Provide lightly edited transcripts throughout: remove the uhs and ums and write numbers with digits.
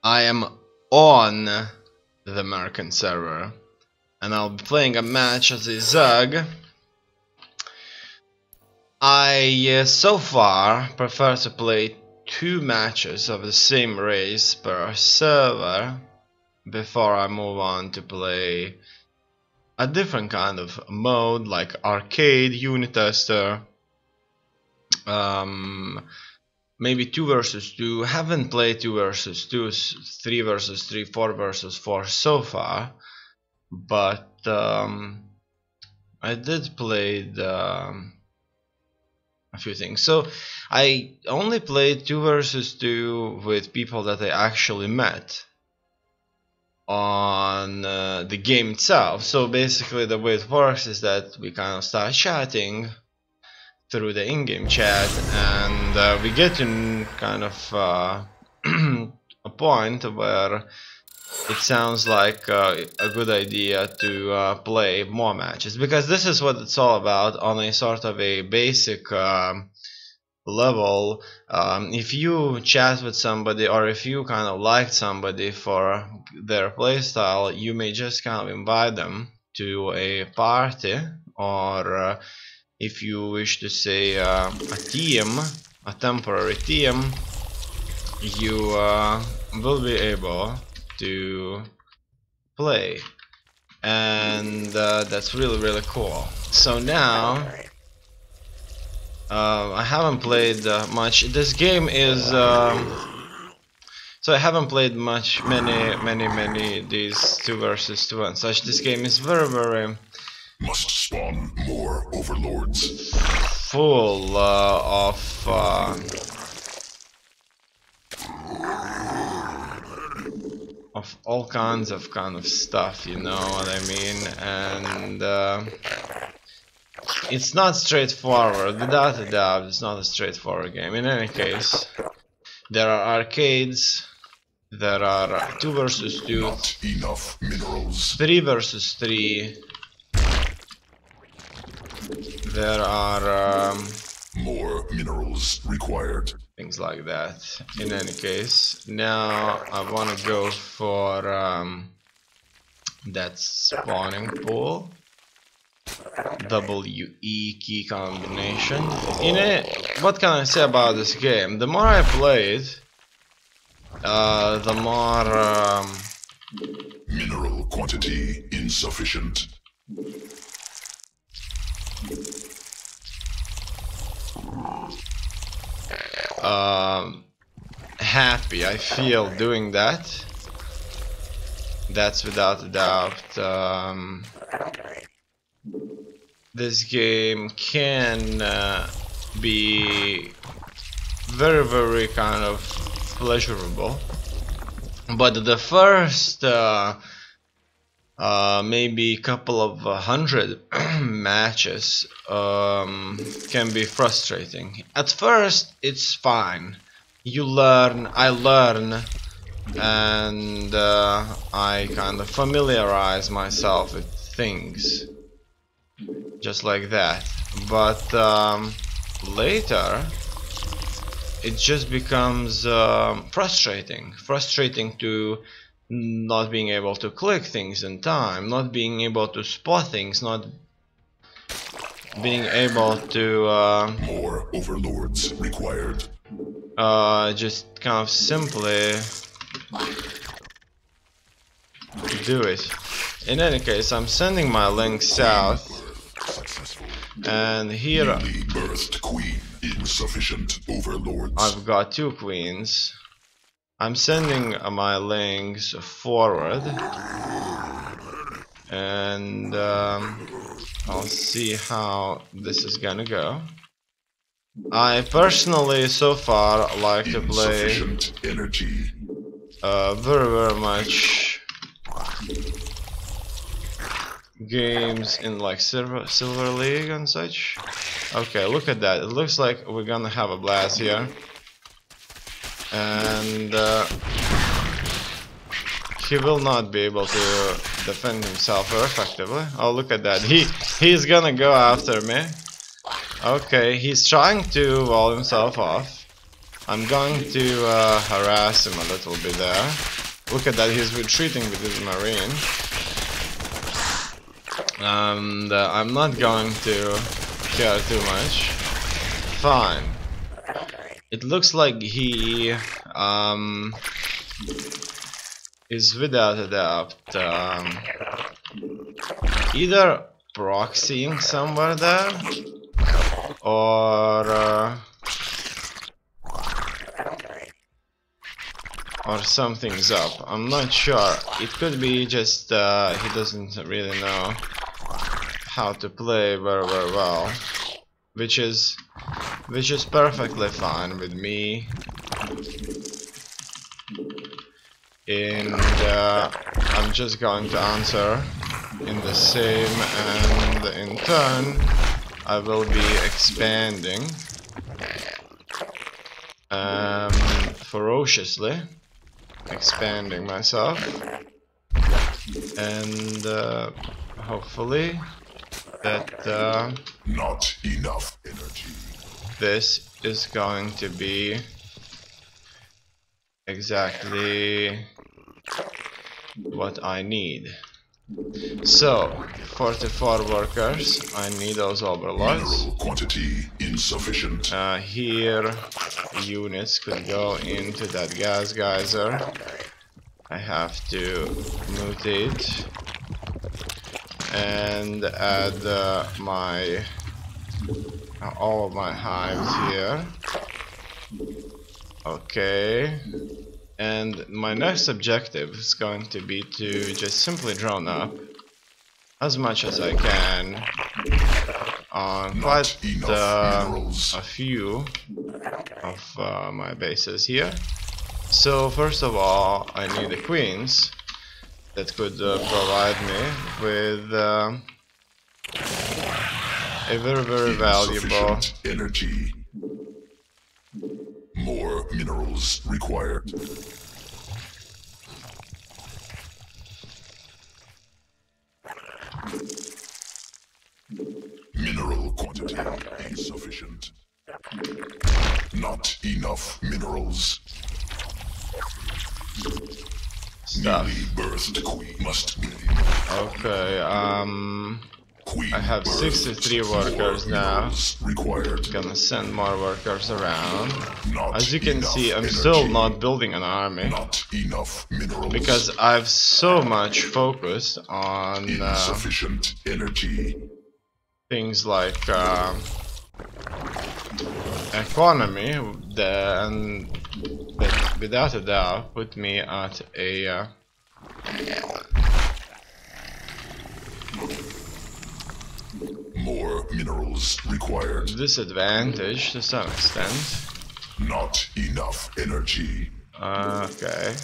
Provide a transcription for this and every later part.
I am on the American server, and I'll be playing a match as a Zug. I so far prefer to play 2 matches of the same race per server before I move on to play a different kind of mode like arcade, unit tester, maybe 2 versus 2. Haven't played 2 versus 2, 3 versus 3, 4 versus 4 so far, but I did play a few things. So I only played 2 versus 2 with people that I actually met on the game itself. So basically the way it works is that we kind of start chatting through the in-game chat, and we get to kind of a point where it sounds like a good idea to play more matches, because this is what it's all about on a sort of a basic level. If you chat with somebody, or if you kind of like somebody for their playstyle, you may just kind of invite them to a party, or if you wish to say a team, a temporary team, you will be able to play, and that's really cool. So now I haven't played much. This game is so I haven't played many these 2 versus 2 and such. This game is very must spawn more overlords. Full of all kinds of stuff, you know what I mean? And it's not straightforward. Without a doubt, it's not a straightforward game. In any case, there are arcades. There are 2 versus 2. Not enough minerals. 3 versus 3. There are more minerals required. Things like that. In any case, now I want to go for that spawning pool. WE key combination. What can I say about this game? The more I play it, the more mineral quantity insufficient. Happy I feel doing that. That's without a doubt. This game can be very kind of pleasurable, but the first maybe couple of 100 matches can be frustrating. At first it's fine. You learn, I learn, and I kind of familiarize myself with things just like that. But later it just becomes frustrating to not being able to click things in time, not being able to spot things, not being able to more overlords required. just kind of simply do it. In any case, I'm sending my link south, and here birthed queen, insufficient overlords. I've got 2 queens. I'm sending my links forward, and I'll see how this is gonna go. I personally so far like to play energy. very much games in like Silver League and such. Okay, look at that. It looks like we're gonna have a blast here. And he will not be able to defend himself effectively. Oh, look at that. He's gonna go after me. Okay, he's trying to wall himself off. I'm going to harass him a little bit there. Look at that, he's retreating with his marine. And I'm not going to care too much. Fine. It looks like he is without a doubt either proxying somewhere there or something's up. I'm not sure. It could be just he doesn't really know how to play very well, which is perfectly fine with me. And I'm just going to answer in the same, and in turn I will be expanding ferociously, expanding myself, and hopefully that not enough energy. This is going to be exactly what I need. So, 44 workers, I need those overlords. Mineral quantity insufficient. Here, units could go into that gas geyser. I have to mutate and add all of my hives here. Okay. And my next objective is going to be to just simply drone up as much as I can on quite a few of my bases here. So first of all, I need the queens that could provide me with a very valuable energy. More minerals required. Mineral quantity insufficient. Not enough minerals. stuff. Newly birthed queen must be. Okay, Queen I have 63 workers now. Required. Gonna send more workers around. Not As you can see, I'm enough still energy. not building an army Not enough minerals. because I've so much focused on insufficient energy. things like economy that without a doubt put me at a More minerals required. disadvantage to some extent. Not enough energy. Okay.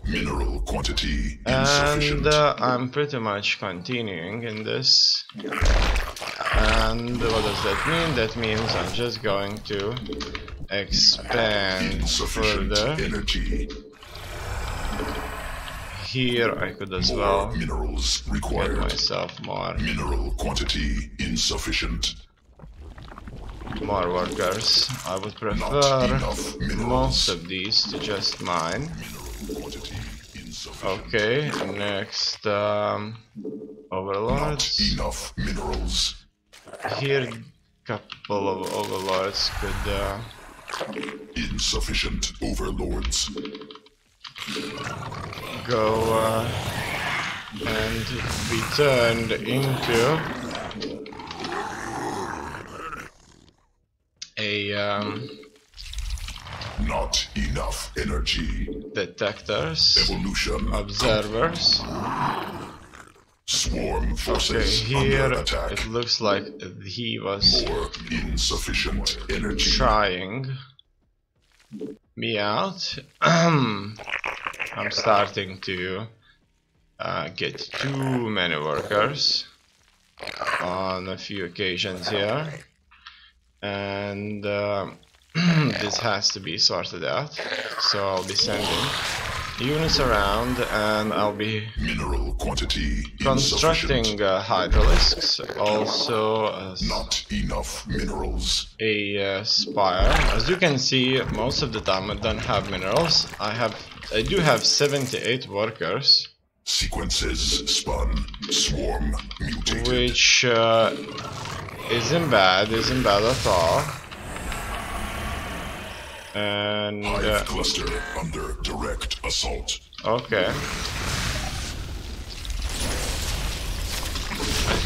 Mineral quantity And insufficient. I'm pretty much continuing in this. And what does that mean? That means I'm just going to expand Insufficient further. energy. Here I could as More well minerals get required. myself more Quantity insufficient. workers. I would Not prefer enough minerals. most of these to just mine. Mineral quantity insufficient. Okay, next Not overlords. enough minerals. Here couple of overlords could Insufficient overlords. go and be turned into a Not enough energy. detectors, Evolution. observers. Swarm Okay, forces here under attack. it looks like he was More insufficient energy. trying me out. I'm starting to get too many workers on a few occasions here, and this has to be sorted out. So I'll be sending units around, and I'll be Mineral quantity constructing insufficient. hydralisks, also Not enough minerals. a spire. As you can see, most of the time I don't have minerals. I do have 78 workers, Sequences spun. Swarm mutated. which isn't bad at all. And Hive cluster under direct assault. okay, I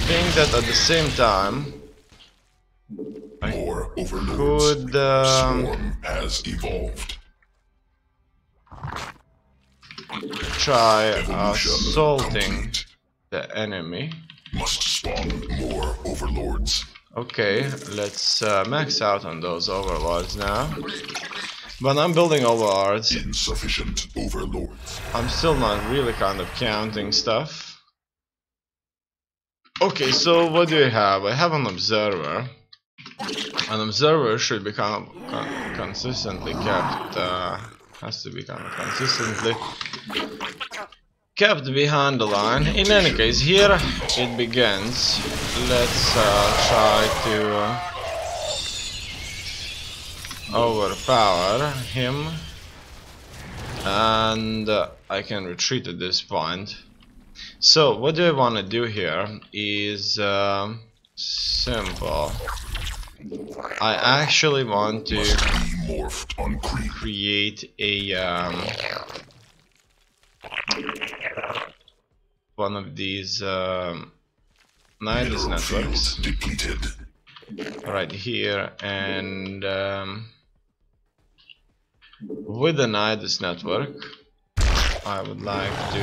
think that at the same time More overlords. could Swarm has evolved. try Evolution assaulting complete. the enemy. Must spawn more overlords. Okay, let's max out on those overlords now. When I'm building overlords, Insufficient overlords. I'm still not really kind of counting stuff. Okay, so what do I have? I have an observer. An observer should be kind of consistently kept, has to be kind of consistently kept behind the line. In any case, here it begins. Let's try to overpower him, and I can retreat at this point. So what do I want to do here is simple. I actually want to Must be morphed on creep. create a one of these Nidus Mineral networks field depleted. right here, and with the Nidus network I would like to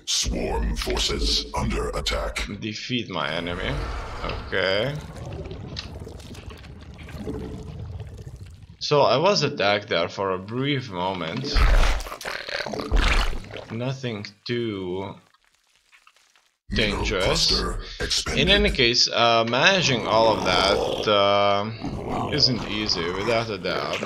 Swarm forces under attack. defeat my enemy. Okay. So I was attacked there for a brief moment. Nothing too Mineral dangerous. cluster expanded. In any case, managing all of that isn't easy, without a doubt.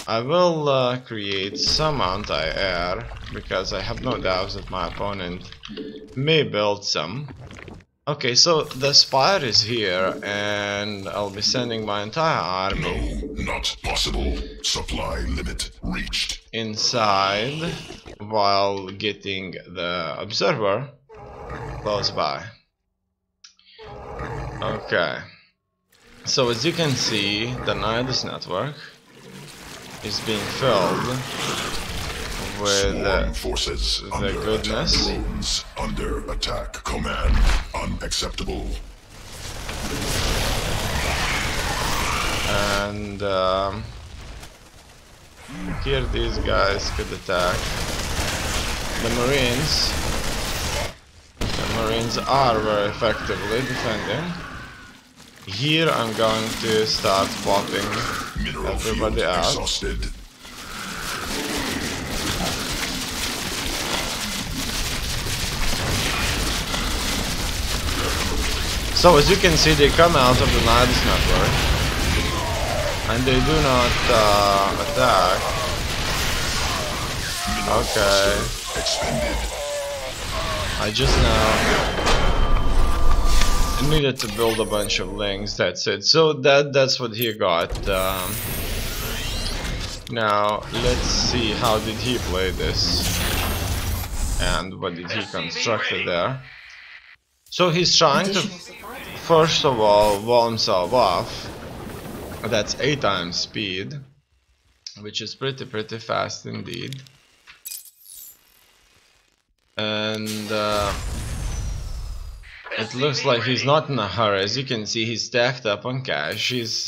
I will create some anti-air, because I have no doubts that my opponent may build some. Okay, so the spire is here, and I'll be sending my entire army No, not possible. Supply limit reached. inside while getting the observer close by. Okay, so as you can see, the Nidus network is being filled with Swarm forces the under goodness. attack. Drones under attack. Command unacceptable. And here these guys could attack. The Marines are very effectively defending. Here I'm going to start popping Mineral everybody field out. exhausted. So as you can see, they come out of the Nidus network and they do not attack. Mineral Okay, cluster expanded. I just now needed to build a bunch of links, that's it. So that's what he got. Now let's see how did he play this and what did he construct there. So he's trying to first of all wall himself off. That's 8 times speed, which is pretty fast indeed. And it looks like he's not in a hurry. As you can see, he's stacked up on cash. He's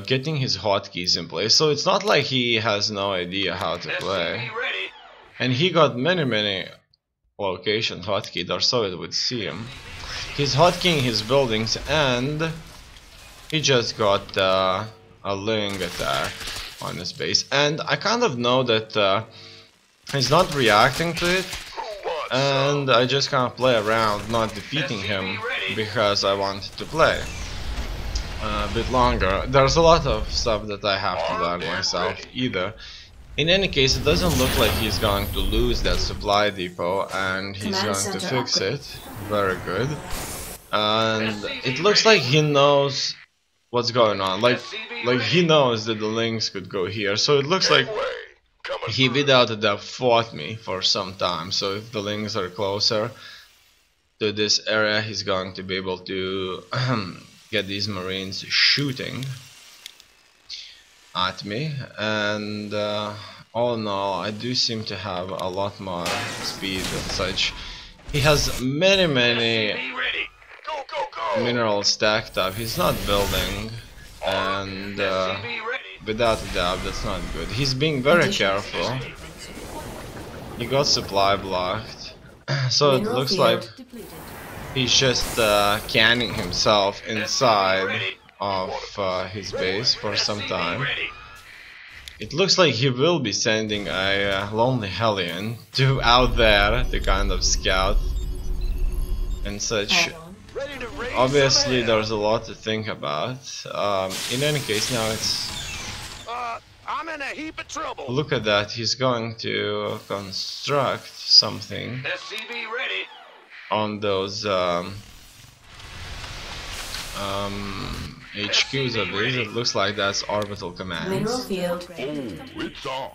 getting his hotkeys in place, so it's not like he has no idea how to play. And he got many location hotkeyed, or so it would seem. He's hotkeying his buildings, and he just got a ling attack on his base. And I kind of know that He's not reacting to it, and I just kind of play around, not defeating him because I wanted to play a bit longer. There's a lot of stuff that I have to learn myself either. In any case, it doesn't look like he's going to lose that supply depot, and he's going to fix it. Very good. And it looks like he knows what's going on. Like he knows that the links could go here. So it looks like he without a doubt fought me for some time. So if the links are closer to this area, he's going to be able to get these marines shooting at me. And all in all, I do seem to have a lot more speed and such. He has many minerals stacked up. He's not building, and without a doubt that's not good. He's being very careful. He got supply blocked, so it looks like he's just canning himself inside of his base for some time. It looks like he will be sending a lonely Hellion to out there to kind of scout and such. Obviously there's a lot to think about. In any case, now it's I'm in a heap of trouble. look at that, he's going to construct something SCV ready. on those HQs of these. It looks like that's orbital commands. Mineral field. Oh, it's on.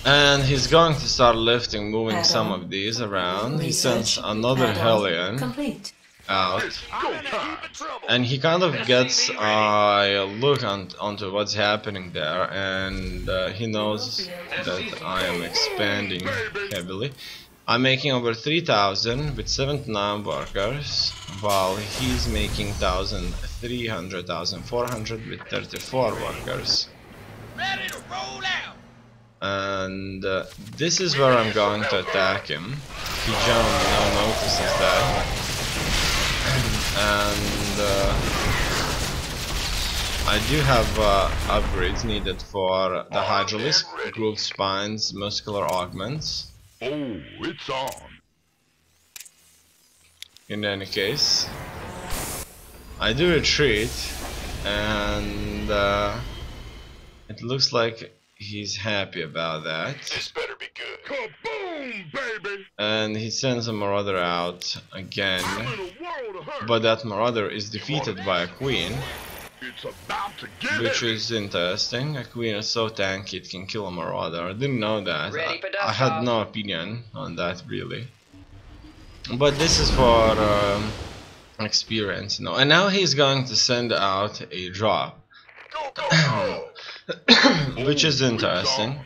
And he's going to start lifting, moving some of these around. He sends another Hellion Complete. out, I'm in a heap of trouble. and he kind of gets a look onto what's happening there, and he knows that I am expanding heavily. I'm making over 3,000 with 79 workers, while he's making 1,300, 1,400 with 34 workers. Ready to roll out. And this is where I'm going to attack him. He generally now notices that. And I do have upgrades needed for the Hydralisk, Groove Spines, Muscular Augments. Oh, it's on. In any case, I do retreat, and it looks like he's happy about that. This better be good. Kaboom, baby! And he sends a Marauder out again, I'm in a world of hurt. but that Marauder is defeated by a Queen, It's about to get which heavy. is interesting. A Queen is so tanky it can kill a Marauder. I didn't know that. Ready for I had dust-off. no opinion on that really. But this is for experience, And now he's going to send out a drop, Go, go, go! which is interesting.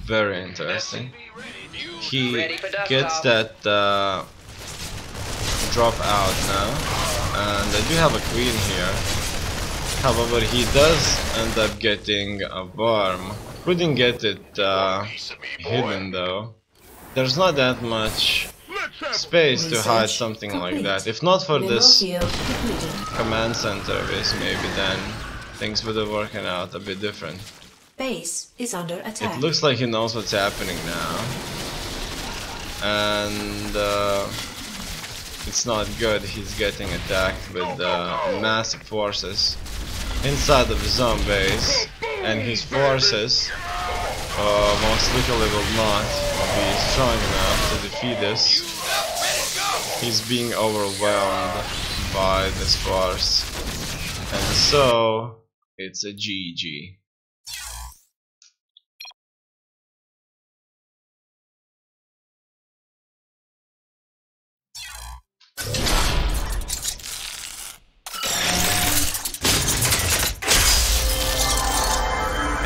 Very interesting. He Ready for dust gets off. that drop out now, and I do have a Queen here. However, he does end up getting a worm. Couldn't get it Piece of me, boy. hidden though. There's not that much Let's have space to hide Research something like complete. that. If not for Mineral this field depleted. command center base, maybe then things would have worked out a bit different. Base is under attack. It looks like he knows what's happening now, and it's not good. He's getting attacked with massive forces inside of his own base, and his forces most likely will not be strong enough to defeat this. He's being overwhelmed by this force, and so it's a GG.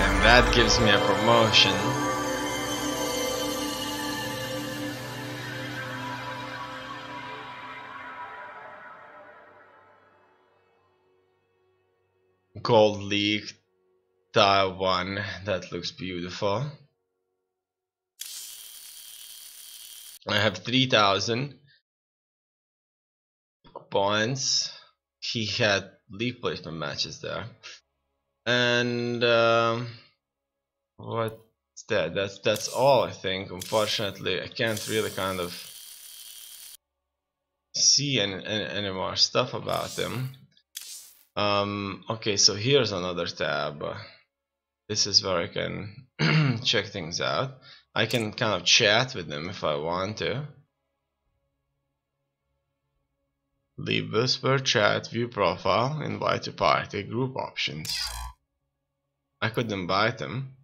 And that gives me a promotion. Gold League Tile 1, that looks beautiful. I have 3,000 points. He had league placement matches there. And what That's all I think. Unfortunately, I can't really kind of see any more stuff about them. Okay, so here's another tab. This is where I can check things out. I can kind of chat with them if I want to. Leave whisper, chat, view profile, invite to party, group options. I could invite them.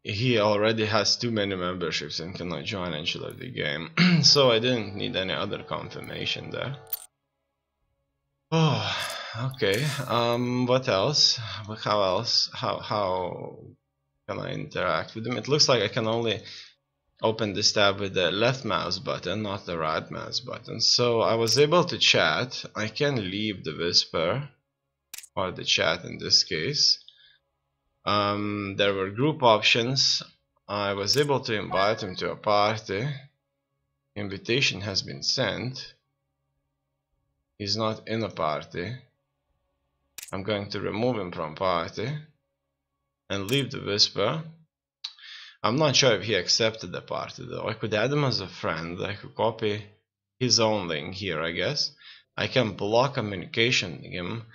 He already has too many memberships and cannot join AndYouLeftTheGame, so I didn't need any other confirmation there. Oh, okay. What else? How else? How can I interact with them? It looks like I can only open this tab with the left mouse button, not the right mouse button. So I was able to chat. I can leave the whisper, or the chat in this case. There were group options. I was able to invite him to a party. Invitation has been sent. He's not in a party. I'm going to remove him from party and leave the whisper. I'm not sure if he accepted the party though. I could add him as a friend. I could copy his own link here, I guess. I can block communication with him,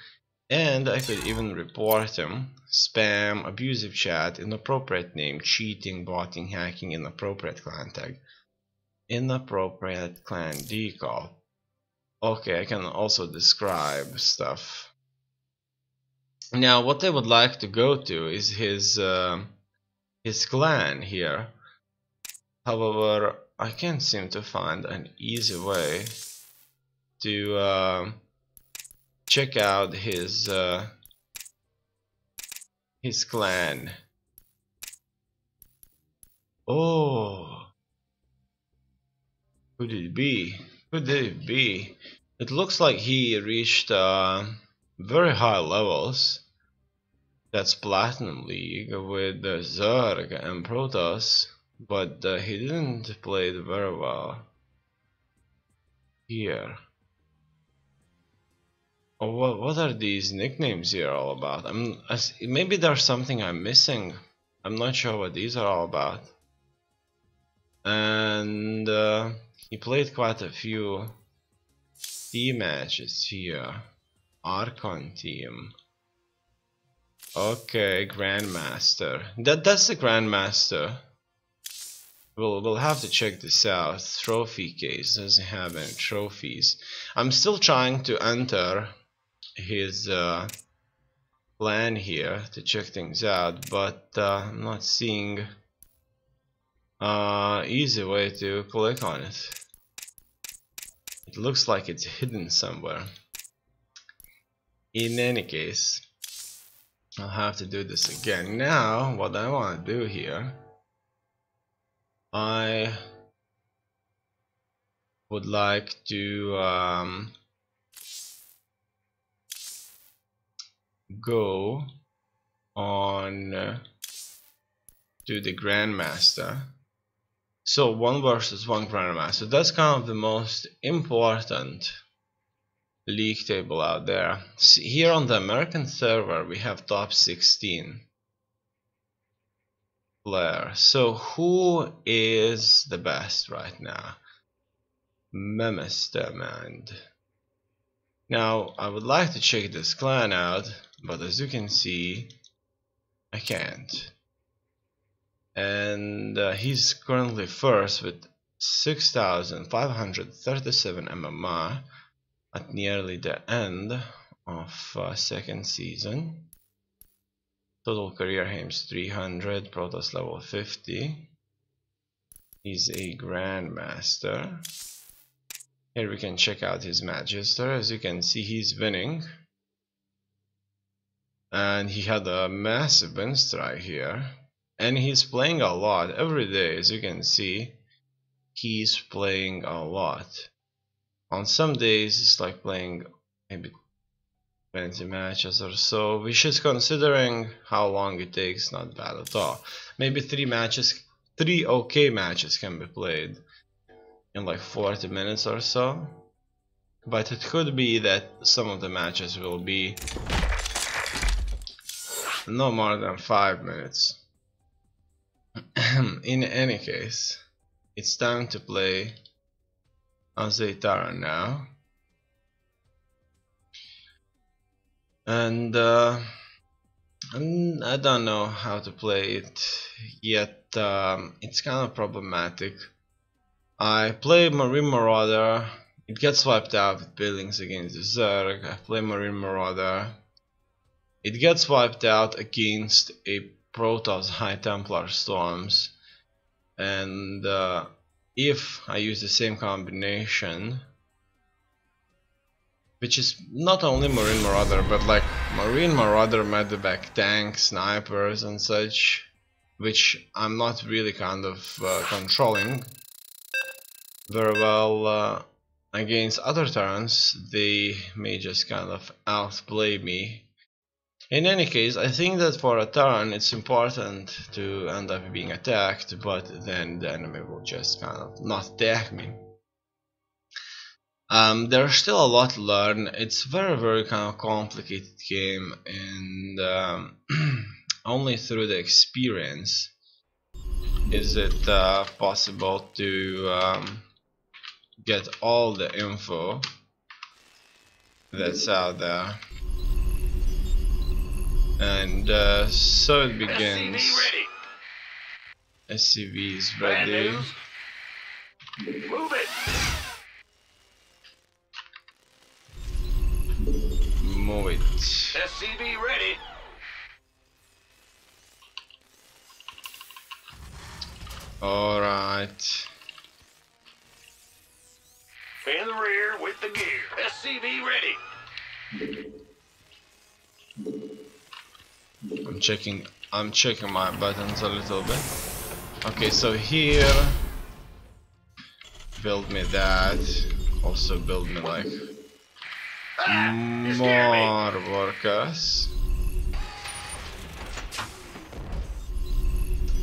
and I could even report him. Spam, abusive chat, inappropriate name, cheating, botting, hacking, inappropriate clan tag, inappropriate clan decal. Okay, I can also describe stuff. Now what I would like to go to is his clan here. However, I can't seem to find an easy way to check out his clan. Oh, could it be? Could it be? It looks like he reached very high levels. That's Platinum League with Zerg and Protoss, but he didn't play it very well here. Oh, what are these nicknames here all about? Maybe there's something I'm missing. I'm not sure what these are all about. And he played quite a few team matches here. Archon team. Okay, Grandmaster. That's the Grandmaster. We'll have to check this out. Trophy case doesn't have any trophies. I'm still trying to enter his clan here to check things out, but I'm not seeing easy way to click on it. It looks like it's hidden somewhere. In any case, I'll have to do this again. Now, what I want to do here, I would like to go on to the Grandmaster. So 1 versus 1 Grandmaster. That's kind of the most important league table out there. See, here on the American server we have top 16 players. So who is the best right now? Memes demand. Now I would like to check this clan out, but as you can see I can't. And he's currently first with 6,537 MMR at nearly the end of second season. Total career aims 300, Protoss level 50. He's a Grandmaster. Here we can check out his Magister. As you can see, he's winning. And he had a massive win strike here. And he's playing a lot every day. As you can see, he's playing a lot. On some days it's like playing maybe 20 matches or so, which is, considering how long it takes, not bad at all. Maybe 3 okay matches can be played in like 40 minutes or so. But it could be that some of the matches will be No more than 5 minutes. In any case, it's time to play as a Terran now. And I don't know how to play it yet. It's kind of problematic. I play Marine Marauder, it gets wiped out with buildings against the Zerg. I play Marine Marauder, it gets wiped out against a Protoss High Templar Storms. And if I use the same combination, which is not only Marine Marauder, but like Marine Marauder, Medevac, tanks, snipers and such, which I'm not really kind of controlling very well against other Terrans, they may just kind of outplay me. In any case, I think that for a Terran it's important to end up being attacked, but then the enemy will just kind of not attack me. There's still a lot to learn. It's very kind of complicated game, and only through the experience is it possible to get all the info that's out there. And so it begins. SCV is ready. Move it. Move it. SCV ready. Alright. In the rear with the gear. SCV ready. I'm checking my buttons a little bit. Okay, so here build me that. Also build me like more workers.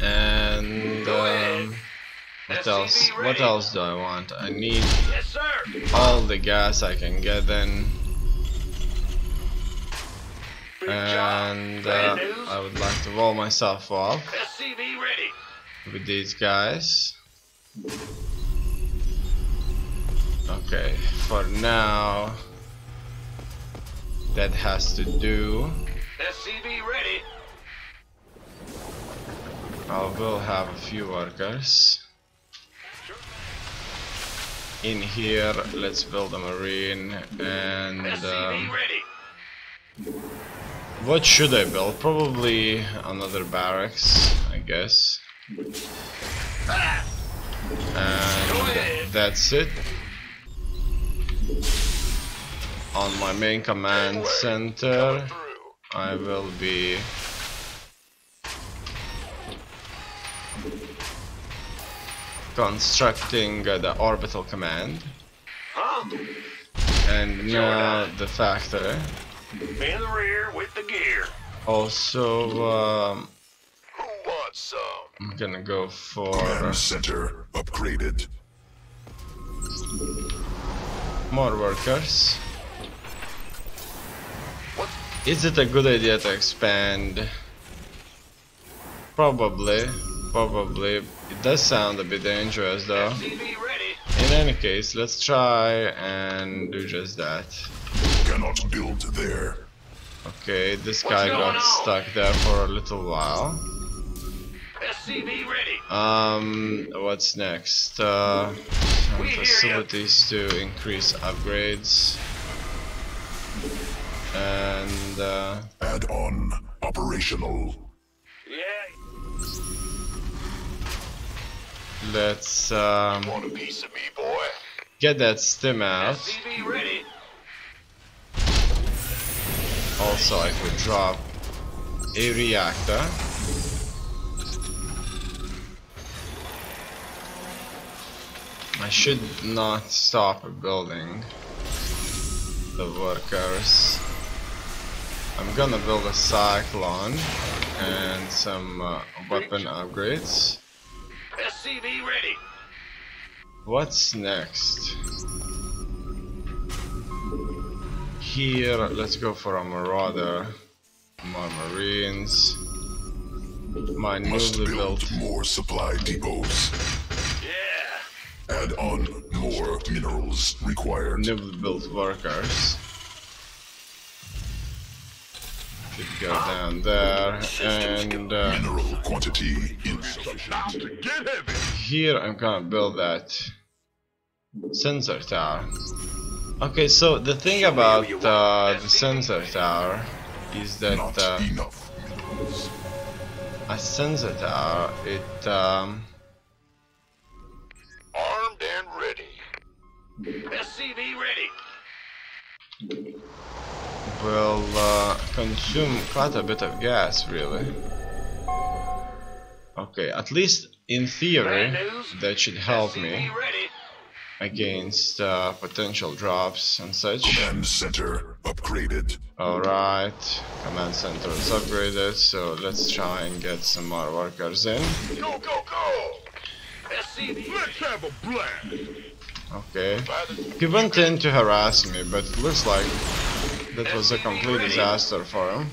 And what else do I want? I need Yes, sir. all the gas I can get in. And I would like to wall myself off SCV ready. with these guys. Okay, for now that has to do. SCV ready. I will have a few workers in here. Let's build a marine. And SCV ready. what should I build? Probably another barracks, I guess. And that's it. On my main command center, I will be constructing the orbital command. Huh? And now the factory. In the rear with the gear. Also, Who wants some? I'm gonna go for Command center upgraded. more workers. Is it a good idea to expand? Probably. It does sound a bit dangerous though. SCV ready. In any case, let's try and do just that. Cannot build there. Okay, this guy going got on? stuck there for a little while. SCV ready. What's next? Some We hear ya. facilities to increase upgrades. And Add-on operational. Yeah. let's Want a piece of me, boy? get that stim out. SCV ready. Also, I could drop a reactor. I should not stop building the workers. I'm gonna build a cyclone and some weapon upgrades. SCV ready. What's next? Here, let's go for a marauder. More Marines. My Must newly build built more supply depots. Yeah. Add on more minerals required. workers. Should go down there, and Mineral quantity insufficient. Get heavy. here I'm gonna build that sensor tower. Okay, so the thing about the sensor tower is that Not enough. a sensor tower, it Armed and ready. SCV ready. will consume quite a bit of gas, really. Okay, at least in theory, that should help me SCV ready. against potential drops and such. Command center upgraded. Alright, command center is upgraded, so let's try and get some more workers in. Go, go, go. SCV. Let's have a blast. Okay, he went in to harass me, but it looks like that was a complete disaster for him.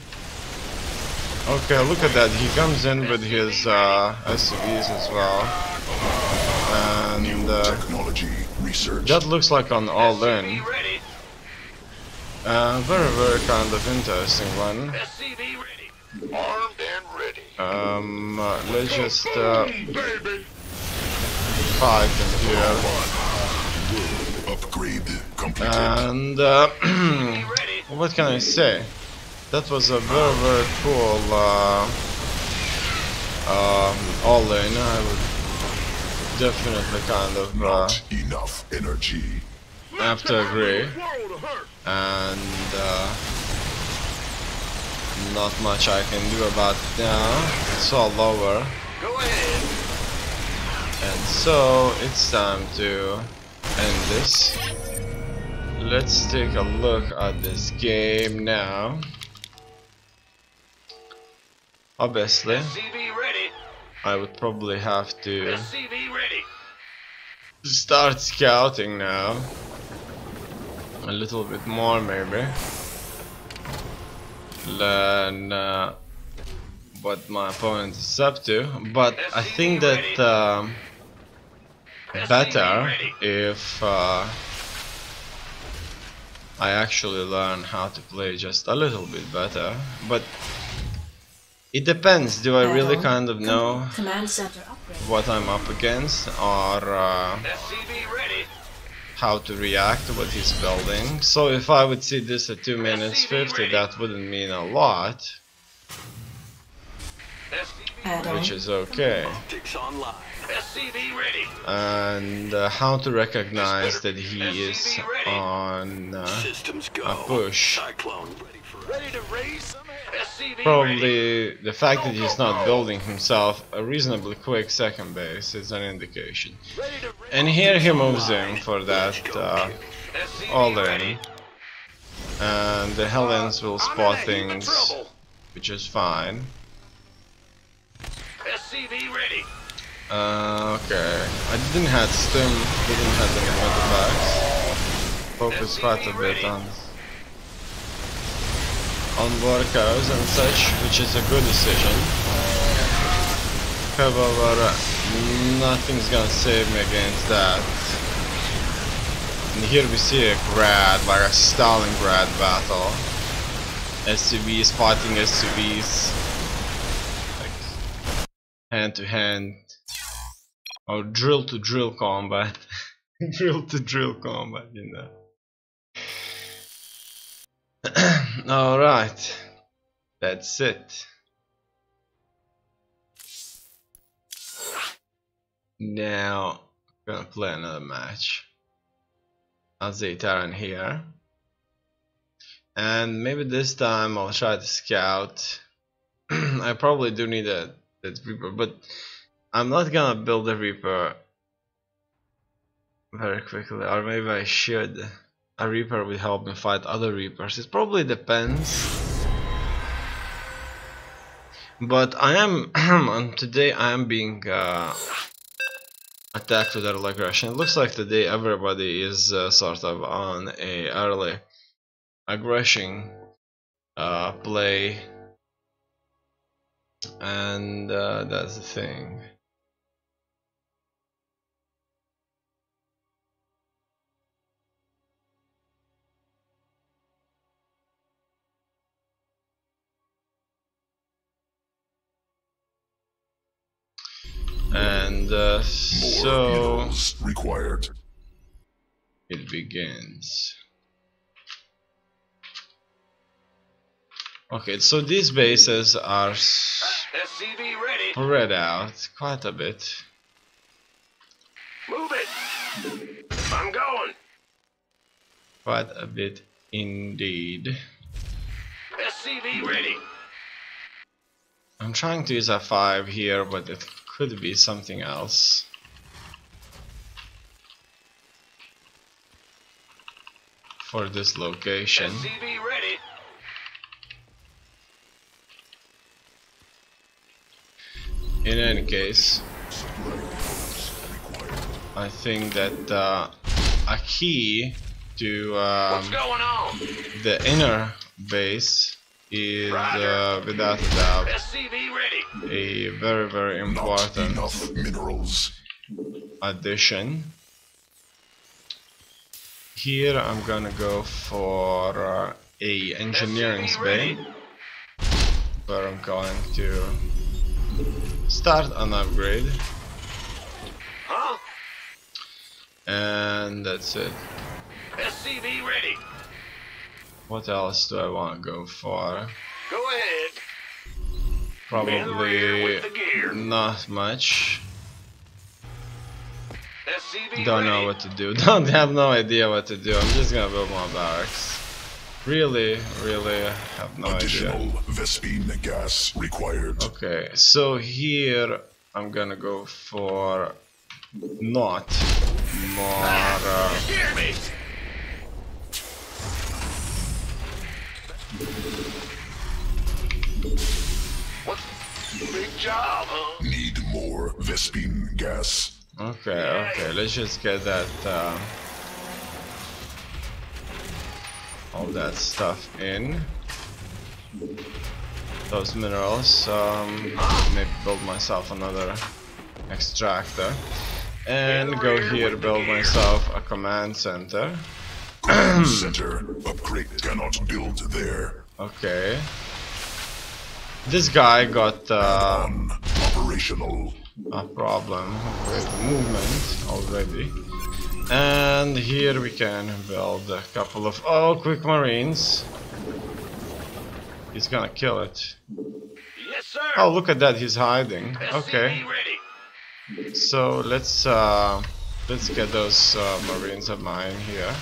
Okay, look at that, he comes in with his SCVs as well. And Technology research. that looks like an all-in. SCV ready. Very, very kind of interesting one. SCV ready. Armed and ready. Let's just Baby. fight in here. Upgrade completed. And Ready. what can I say? That was a very, very cool all-in. I would definitely kind of Not enough energy. have to agree. World of hurt. And not much I can do about it now. It's all over. Go ahead. And so it's time to end this. Let's take a look at this game now. Obviously, SCV ready. I would probably have to SCV ready. start scouting now. A little bit more maybe. Learn what my opponent is up to. But I think that better if I actually learn how to play just a little bit better. But it depends. Do I really kind of know Command center upgrade. what I'm up against, or SCV ready. how to react to what he's building? So if I would see this at 2 minutes 50, that wouldn't mean a lot, SCV Add-on. which is okay. optics online. SCV ready. And how to recognize that he is on Systems go. a push. Cyclone ready to raise some hell. SCV ready. Probably the fact that he's not building himself a reasonably quick second base is an indication. Ready to raise. And here he moves in for that SCV all ready. in. And the Helens will spot I'm in a heap of things, trouble. which is fine. SCV ready. Okay, I didn't have stim, didn't have any metabacks. Focus quite a bit on workers and such, which is a good decision. However, nothing's gonna save me against that. And here we see a grad, like a Stalingrad battle. SUVs fighting SUVs. Like hand to hand. Or drill to drill combat. Drill to drill combat, you know. Alright. That's it. Now, I'm gonna play another match. I'll say Terran here. And maybe this time I'll try to scout. I probably do need that Reaper, but I'm not gonna build a Reaper very quickly, or maybe I should. A Reaper will help me fight other Reapers. It probably depends. But I am today I am being attacked with early aggression. It looks like today everybody is sort of on a early aggression play and that's the thing. And so minerals required. it begins. Okay, so these bases are SCV ready. spread out quite a bit. Move it. I'm going. Quite a bit indeed. SCV ready. I'm trying to use a 5 here, but it could be something else. For this location. SCV ready. In any case, I think that a key to What's going on? the inner base is without a doubt SCV ready. a very Not important enough minerals. addition. Here I'm gonna go for a engineering bay, where I'm going to start an upgrade, Huh? and that's it. SCV ready. What else do I want to go for? Go ahead. In the rear Probably with the gear. not much. SCV Don't ready. know what to do. Don't have no idea what to do. I'm just gonna build more barracks. Really have no idea. Additional Vespine gas required. Okay, so here I'm gonna go for not more. Hear me. What's big job, huh? Need more Vespine gas. Okay, let's just get that all that stuff in. Those minerals. Maybe build myself another extractor. And go here, build myself a command center. Command center. Upgrade cannot build there. Okay. This guy got Operational. a problem with movement already. And here we can build a couple of quick marines. He's gonna kill it. Yes, sir. Oh, look at that, he's hiding. Okay. SCV ready. So let's get those marines of mine here.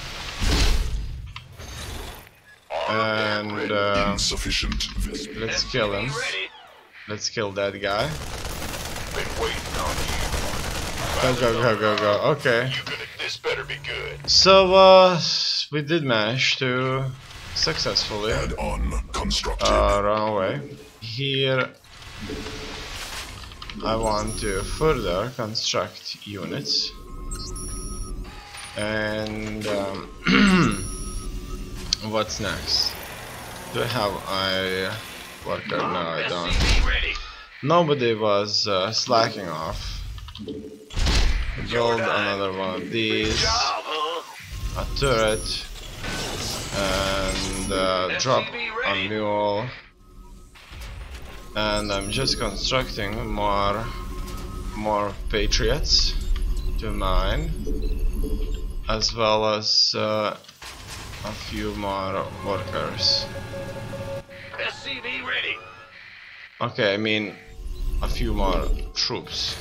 And Insufficient Vespine. let's kill him. SCV ready. Let's kill that guy. Been waiting on you. Go. Okay. This better be good. So we did manage to successfully Add-on constructed. run away. Here I want to further construct units, and what's next? Do I have a worker? No, I don't. SCV ready. Nobody was slacking off. Build another one of Big these, job, huh? a turret, and drop a mule. And I'm just constructing more patriots to mine, as well as a few more workers. SCV ready. Okay, I mean a few more troops.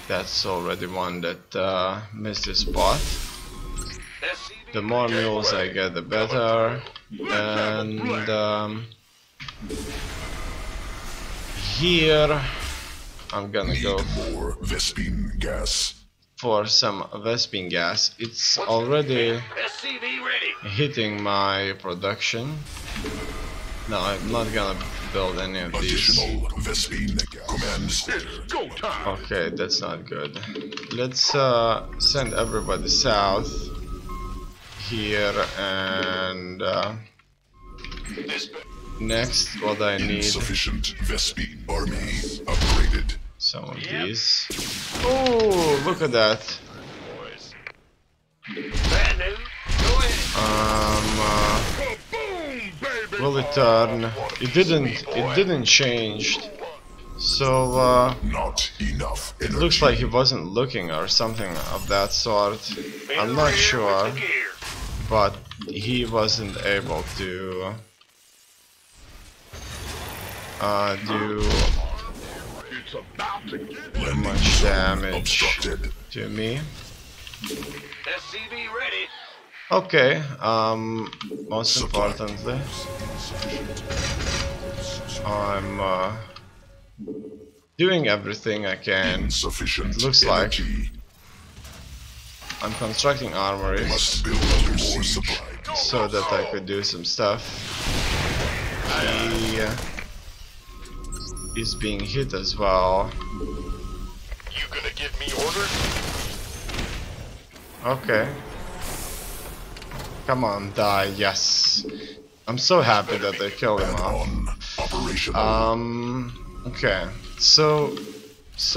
That's already one that missed his spot. SCV The more mules I get, the better. And here I'm gonna go Need more Vespine gas. for some Vespine gas. It's already SCV ready. hitting my production. No, I'm not gonna build any of these. Additional Vespine gas. Command center. Go time. Okay, that's not good. Let's send everybody south here, and This Next, what I need, Insufficient Vespi army upgraded. some of these. Oh, look at that. Bad news. Go ahead. Will it turn? It didn't change. So Not enough it energy. looks like he wasn't looking or something of that sort. I'm not sure, but he wasn't able to do Landing much zone damage obstructed. to me. SCV ready. Okay, most importantly, I'm doing everything I can. Insufficient Looks like energy. I'm constructing armories Must build more supply. so that I could do some stuff. He is being hit as well. You gonna give me orders? Okay. Come on, die, yes. I'm so happy that they killed him off. On operational. Okay. So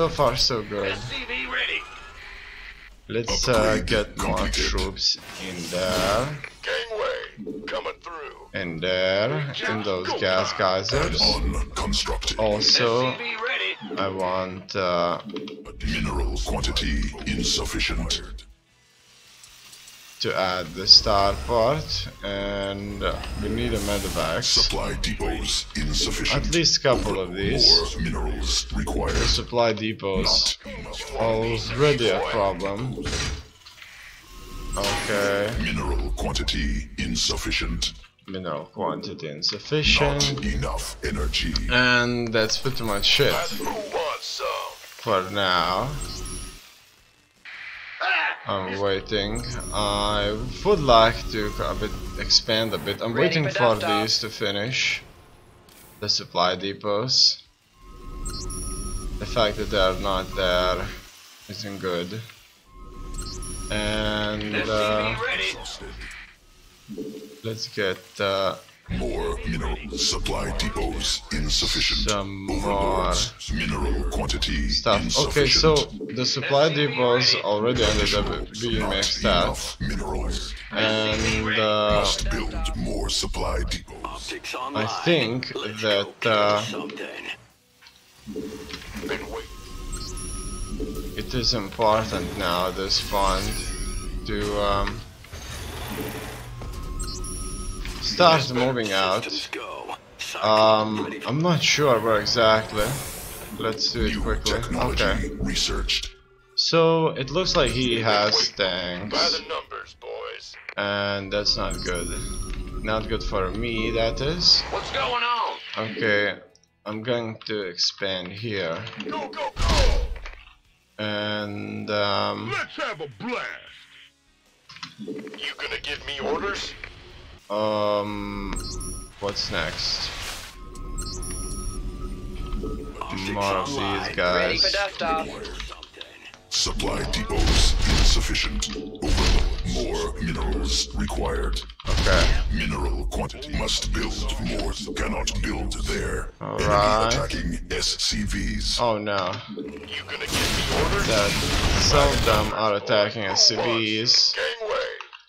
far so good. SCV ready. Let's Upgrade get more completed. troops in there, Gangway coming through. in there, in those gas geysers. On constructed. Also, SCV ready. I want Mineral quantity insufficient. to add the starport, and we need a medevac. Supply depots insufficient. At least a couple of these. More minerals required. The supply depots Not enough already a problem. Okay, mineral quantity insufficient. mineral quantity Not insufficient, enough energy. and that's pretty much it Who wants some? for now. I'm waiting. I would like to expand a bit. I'm waiting for these to finish. The supply depots. The fact that they're not there isn't good. And SCV ready. let's get More mineral supply depots insufficient. some more Overlords. Mineral quantity stuff. Okay, insufficient. so the supply depots already ended up being Not maxed out. enough minerals. And Must build more supply depots. I think that Been waiting. it is important now, this fund, to start moving out. I'm not sure where exactly. Let's do it New quickly. technology Okay. researched. So it looks like he has By tanks, the numbers, boys. and that's not good. Not good for me, that is. What's going on? Okay, I'm going to expand here, Go, go, go! and Let's have a blast. You gonna give me orders? what's next? More of these guys. Supply depots insufficient. Overload. More minerals required. Okay. Mineral quantity must build more. Cannot build there. Alright. Enemy attacking SCVs. Oh no. You gonna give me orders? That some of them are attacking SCVs. Gangway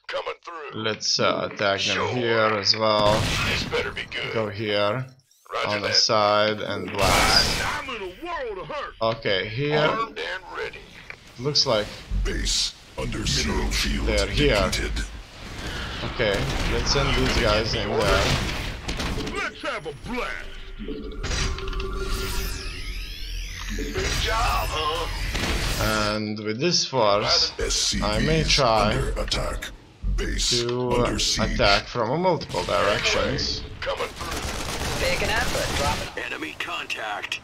coming through. Let's attack them here as well. This better be good. Go here Roger on the that. side and blast. I'm in a world of hurt. Okay, here Armed and ready. looks like Base under mineral field They're here. depleted. okay. Let's send these guys in there. Let's have a blast. Big job, huh? And with this force, SCVs I may try under attack. Base to under siege. attack from multiple directions. Coming through. Taking effort, dropping. Enemy contact.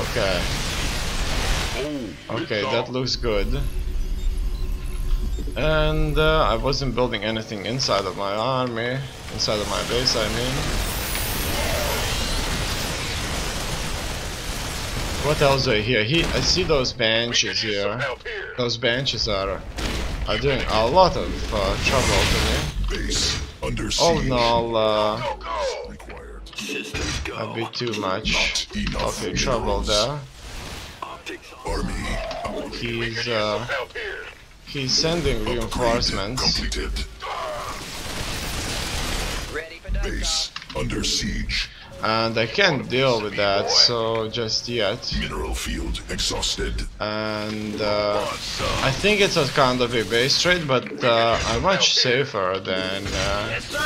Okay. Okay, that looks good. And I wasn't building anything inside of my army, inside of my base, I mean. What else do I hear? I see those benches here. Help here. Those benches are doing a lot of trouble to me. Base under siege. All in all, Go, go. Required. Systems go. a bit too much Not enough of your trouble minerals. there. Optics Army He's sending reinforcements, completed. Ready for dust Base under siege. and I can't deal with that so just yet. Mineral field exhausted. And I think it's a kind of a base trade, but I'm much safer than Yes, sir.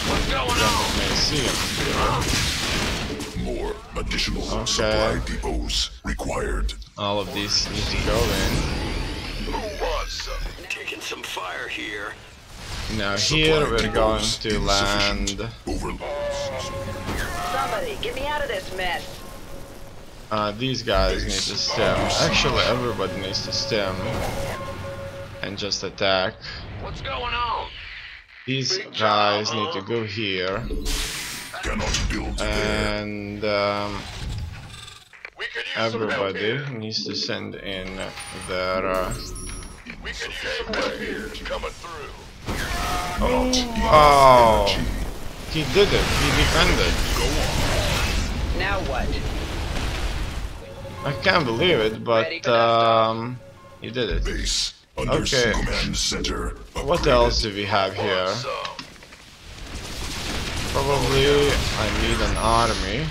What's going you on? may see. More additional Okay. supply depots required. All of these need to go in. Who wants some? Taking some fire here. Now here we're going to land. Overloads. Somebody, get me out of this mess. These guys need to stem. Actually, everybody needs to stem and just attack. What's going on? These guys need to go here, Cannot build there. and We could use some help everybody here. needs to send in their. We could use some help here. Coming through. Not Oh, energy. he did it. He defended. Now what? I can't believe it, but he did it. Base under Okay. command center. What upgraded. else do we have here? So, Probably I need an army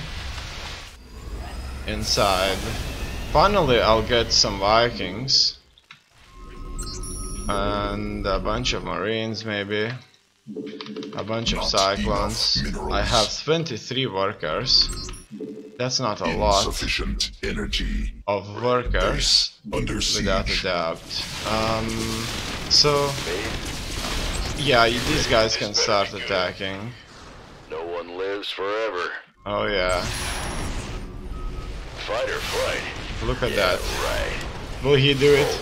inside. Finally, I'll get some Vikings and a bunch of Marines, maybe a bunch of Not Cyclones. enough minerals. I have 23 workers. That's not a lot Insufficient energy. of workers, Under without a siege. doubt. So yeah, these guys can start attacking. no one lives forever. Oh yeah, Fight or flight. look at that. Right. Will he do it?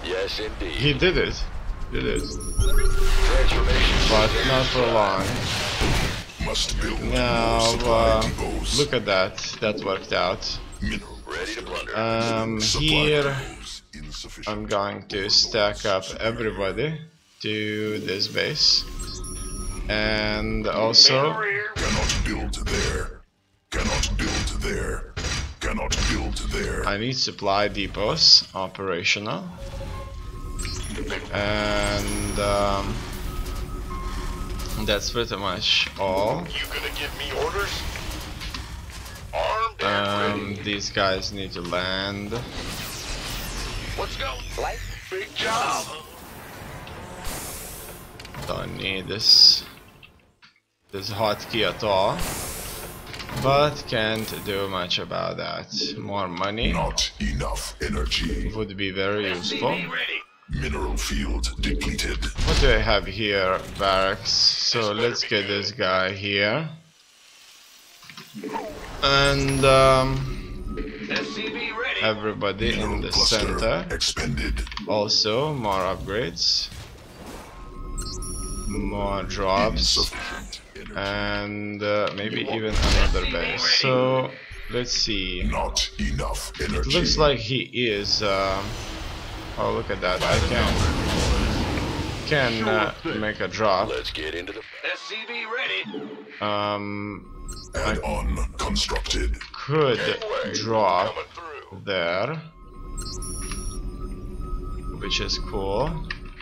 Yes, indeed. He did it. Did it. Transformation. But not for long. Must build more Now, supply depots. look at that. That worked out. Mineral Ready to plunder. supply Here depots insufficient. I'm going to stack up everybody to this base. And also, Cannot build there. Cannot build there. Cannot build there. I need supply depots operational. And that's pretty much all. You gonna give me orders? Armed and ready. These guys need to land. Let's go. Light? Big job. Don't need this hotkey at all, but can't do much about that. More money Not enough energy. would be very useful. SCV ready. Mineral field depleted. What do I have here? Barracks. So let's get this guy here. And SCV ready. everybody in Mineral the cluster center. expended. Also, more upgrades. More drops. Insufficient energy. And maybe even another base. So let's see. Not enough energy. It looks like he is. Oh, look at that! I can make a drop. Let's get into the SCV ready. Add-on constructed. Could drop Coming through. there, which is cool.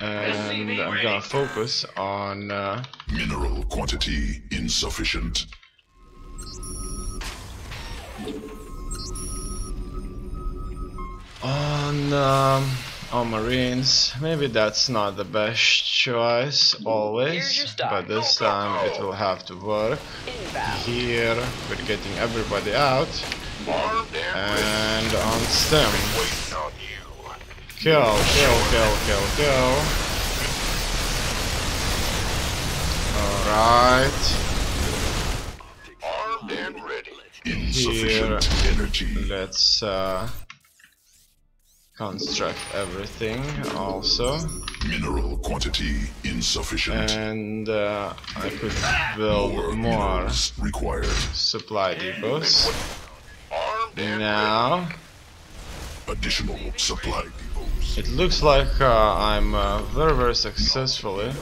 And I'm gonna focus on Mineral quantity insufficient. on Marines. Maybe that's not the best choice Here's your always, stuff. but this time it will have to work. Inbound. Here we're getting everybody out Armed and ready. and on stem. Waiting on you. Kill. Alright. Armed and ready. Insufficient energy. Let's construct everything also. Mineral quantity insufficient. And I could build more minerals required. supply depots. Armed and Now Additional supply depots. it looks like I'm very successfully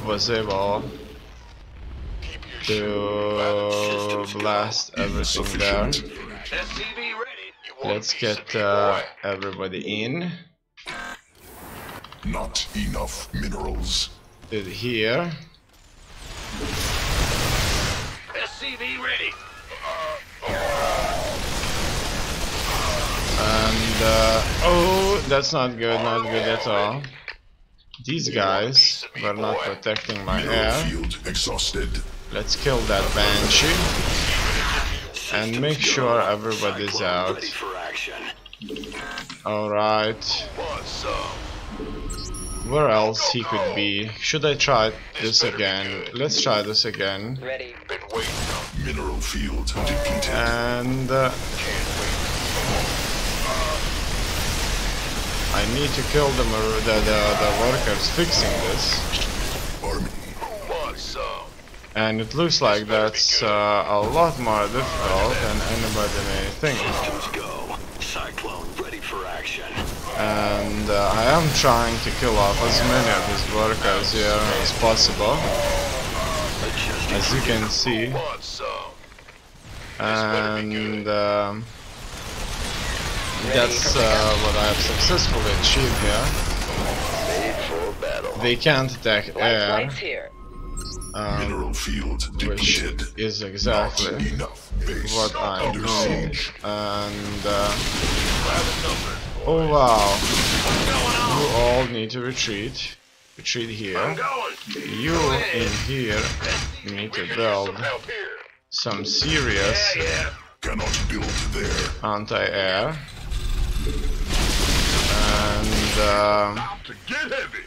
was able to blast everything there. SCV ready. Let's get everybody in. Not enough minerals. To here. SCV ready. And oh, that's not good, not good at all. These guys were not protecting my Mineral air. field exhausted. Let's kill that Banshee and make sure everybody's out. Ready for action. Alright. What's up? Where else he could be? Should I try this again? Let's try this again. Ready. Been waiting on. Mineral field depleted. And I need to kill the workers fixing this. Army. What's up? And it looks like that's a lot more difficult than anybody may think. Let's go. Cyclone ready for action. And I am trying to kill off as many of his workers here as possible, as you can see. What's up? And that's what I have successfully achieved here. Made for battle. They can't attack air, Lights here. Mineral field which depleted. is Not exactly enough base what I under need. siege. And oh wow, you all need to retreat. Retreat I'm here. going. You in here need to build Help here. some serious Yeah. Cannot build there. anti-air. And About to get heavy.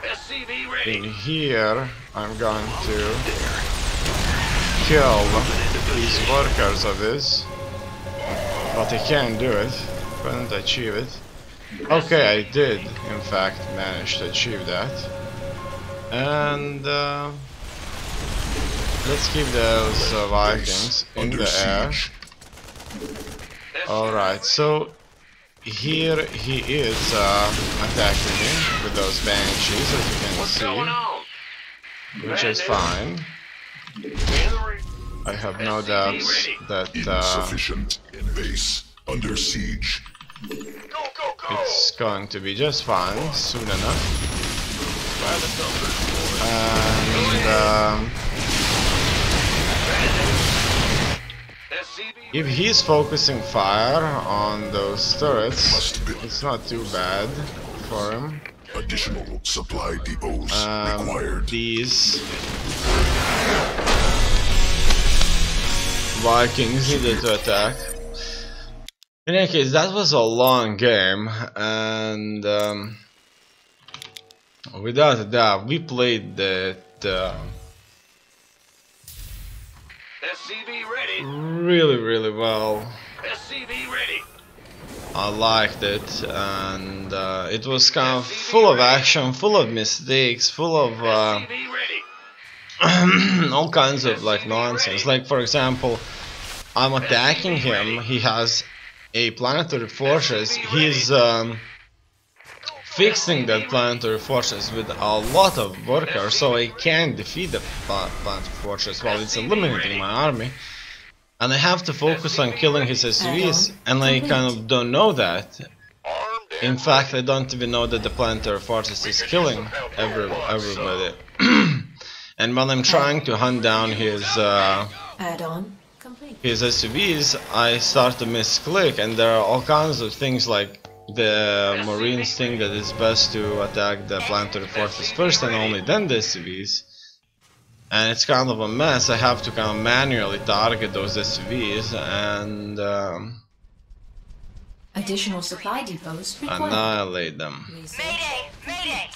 SCV ready. in here I'm going to kill these workers of his, but I can't do it, couldn't achieve it. Okay, I did in fact manage to achieve that. And let's keep those Vikings in Under the air. siege. Alright, so here he is attacking me with those banshees, as you can What's going on? see, which is fine. I have no doubts that Insufficient. Base under siege. Go, go, go. it's going to be just fine soon enough. By the numbers. And SCV if he's focusing fire on those turrets, it's not too bad for him. Additional supply depots required. These Vikings needed to attack. In any case, that was a long game, and without a doubt, we played that SCV ready. really well. SCV ready. I liked it, and it was kind of full of action, full of mistakes, full of SCV ready. all kinds of like nonsense. Like for example, I'm attacking him. He has a planetary fortress. He's fixing that planetary fortress with a lot of workers, so I can't defeat the planetary fortress while it's eliminating my army. And I have to focus on killing his SUVs, and I kind of don't know that. Armed In fact, I don't even know that the planetary fortress is killing everybody. And when I'm trying to hunt down his Add-on complete. SUVs, I start to misclick, and there are all kinds of things like the Marines think that it's best to attack the planetary fortress first and only then the SUVs. And it's kind of a mess. I have to kind of manually target those SUVs and Additional supply depots required. annihilate them. Mayday! Mayday!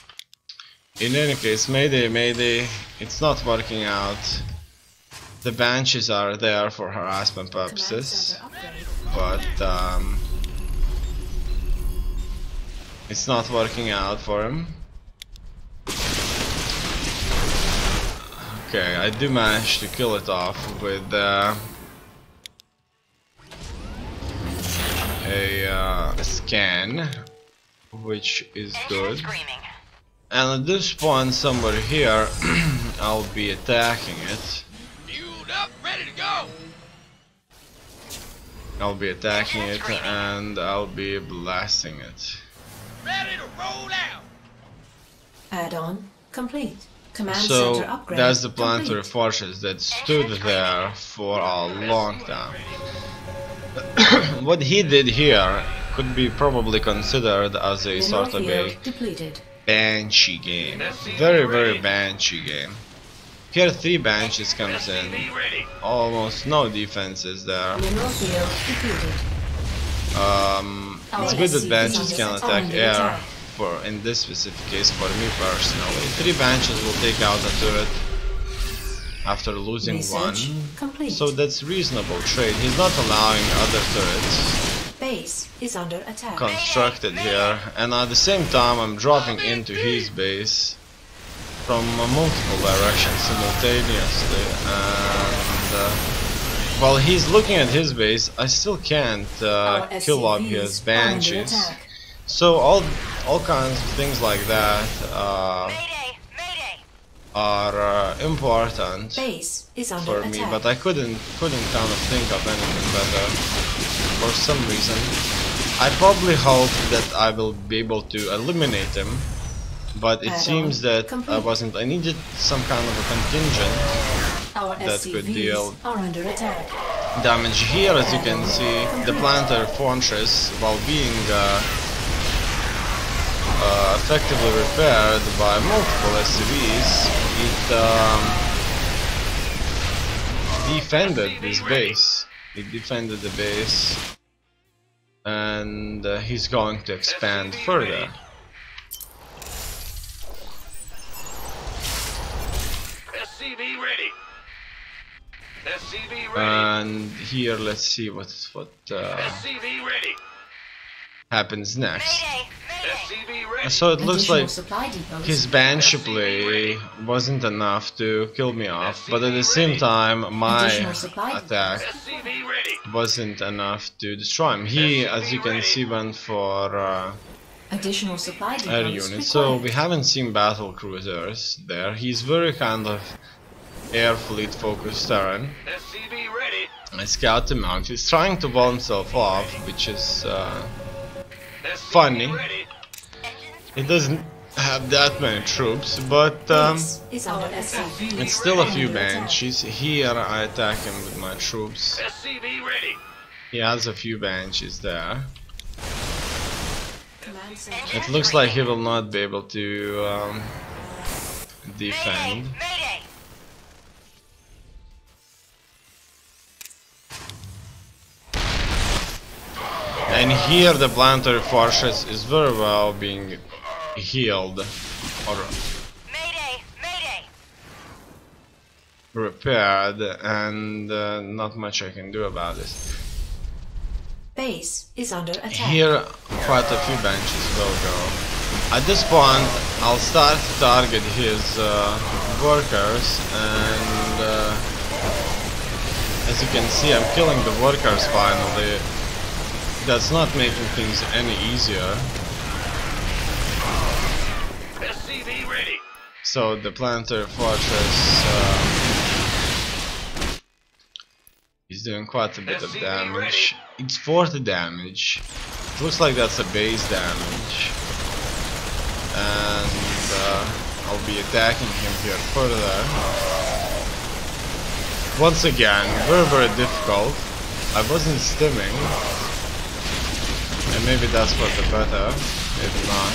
In any case, Mayday, it's not working out. The Banshees are there for harassment purposes, but it's not working out for him. Okay, I do manage to kill it off with a scan, which is good. And at this point, somewhere here, I'll be attacking it. Ready to go. I'll be attacking it and I'll be blasting it. Ready to roll out. Add-on complete. Command So center upgrade. that's the planetary complete. fortress that stood there for a long time. What he did here could be probably considered as a sort of a depleted. banshee game. Very banshee game. Here 3 banshees comes in. Almost no defenses there. Mineral field depleted. It's good that banshees can attack air for in this specific case for me personally. 3 banshees will take out a turret after losing Research 1. complete. So that's reasonable trade. He's not allowing other turrets Base is under attack. constructed here, and at the same time I'm dropping into his base from multiple directions simultaneously, and while he's looking at his base I still can't kill off his banshees. So all kinds of things like that are important Base is under for me, attack. but I couldn't kind of think of anything better for some reason. I probably hope that I will be able to eliminate him, but it seems that I wasn't. I needed some kind of a contingent Our that could deal are under attack. damage. Here, as you can see, the planetary fortress, while being effectively repaired by multiple SCVs, it defended this base. It defended the base, and he's going to expand further. SCV ready. SCV ready. And here, let's see what SCV ready. happens next. SCV ready. So it looks Additional like supply depots. his banshee play wasn't enough to kill me off, but at the same time my Additional supply attack SCV ready. wasn't enough to destroy him. He, as you can see, went for Additional supply depots air units, so we haven't seen battle cruisers there. He's very kind of air fleet focused terrain. SCV ready. I scout him out. He's trying to wall himself off, which is SCV funny. ready. He doesn't have that many troops, but Base is under attack. it's still a few banshees. Here I attack him with my troops. SCV ready. He has a few banshees there. Command center. It looks like he will not be able to defend. And here the planetary fortress is very well being healed or repaired, and not much I can do about it. Base is under attack. Here quite a few benches will go. At this point I'll start to target his workers, and as you can see I'm killing the workers finally. That's not making things any easier. SCV ready. So the planetary fortress is doing quite a bit of damage. It's 40 damage. It looks like that's a base damage. And I'll be attacking him here further. Once again, very difficult. I wasn't stimming. And maybe that's for the better, maybe not.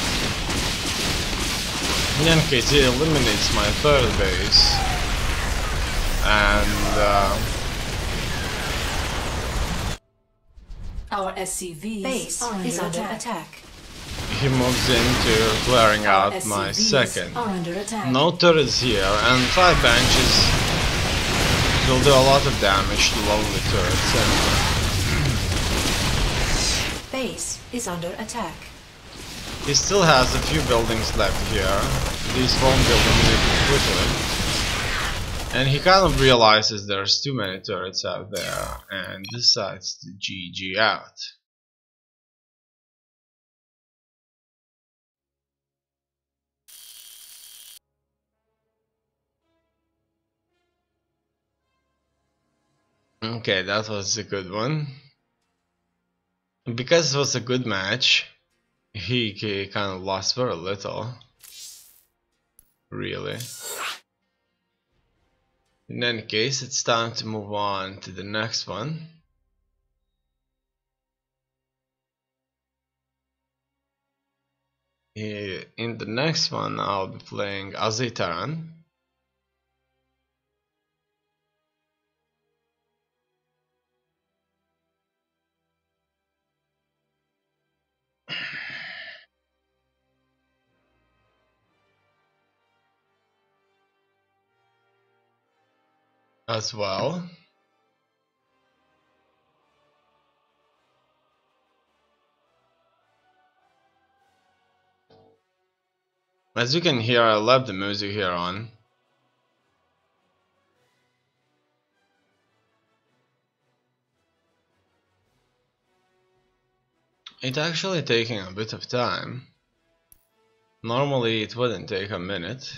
In any case, it eliminates my third base, and Our SCVs base is under attack. he moves into clearing Our out my SCVs second. are under attack. No turrets here, and 5 benches will do a lot of damage to lonely turrets anyway. Base is under attack. He still has a few buildings left here. These won't be eliminated quickly. And he kind of realizes there's too many turrets out there and decides to GG out. Okay, that was a good one. Because it was a good match, he kind of lost very little. Really. In any case, it's time to move on to the next one. In the next one, I'll be playing as a Terran. As well. As you can hear, I left the music here on. It's actually taking a bit of time. Normally it wouldn't take a minute.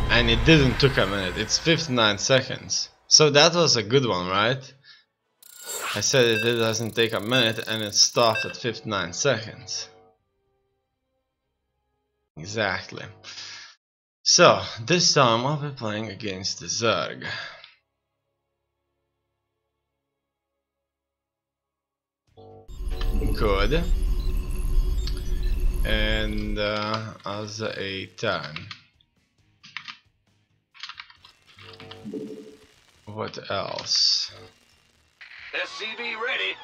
And it didn't took a minute, it's 59 seconds. So that was a good one, right? I said it doesn't take a minute and it stopped at 59 seconds. Exactly. So, this time I'll be playing against the Zerg. Good. And as a Terran. What else? SCV ready.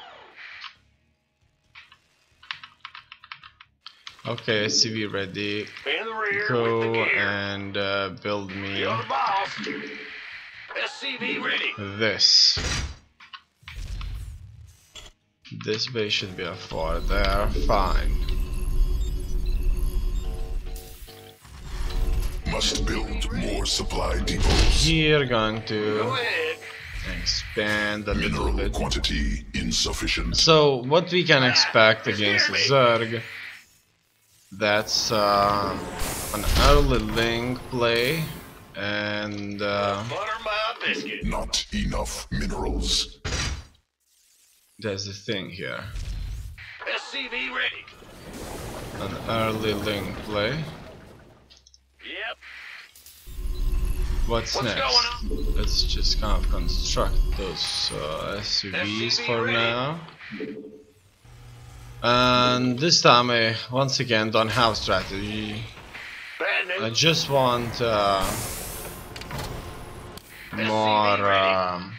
Okay, CV ready. In the rear with the Go gear. and build me You're the boss. SCV ready. this. This base should be a 4 there, fine. Must build more supply depots. Here going to Go ahead. expand a little Mineral bit. quantity insufficient. So what we can expect against the Zerg, that's an early link play and Butter my biscuit. Not enough minerals. there's the thing here. SCV ready. An early link play. Yep. What's next? going on? Let's just kind of construct those SUVs SUV for ready. now. And this time I once again don't have strategy. Bad news. I just want more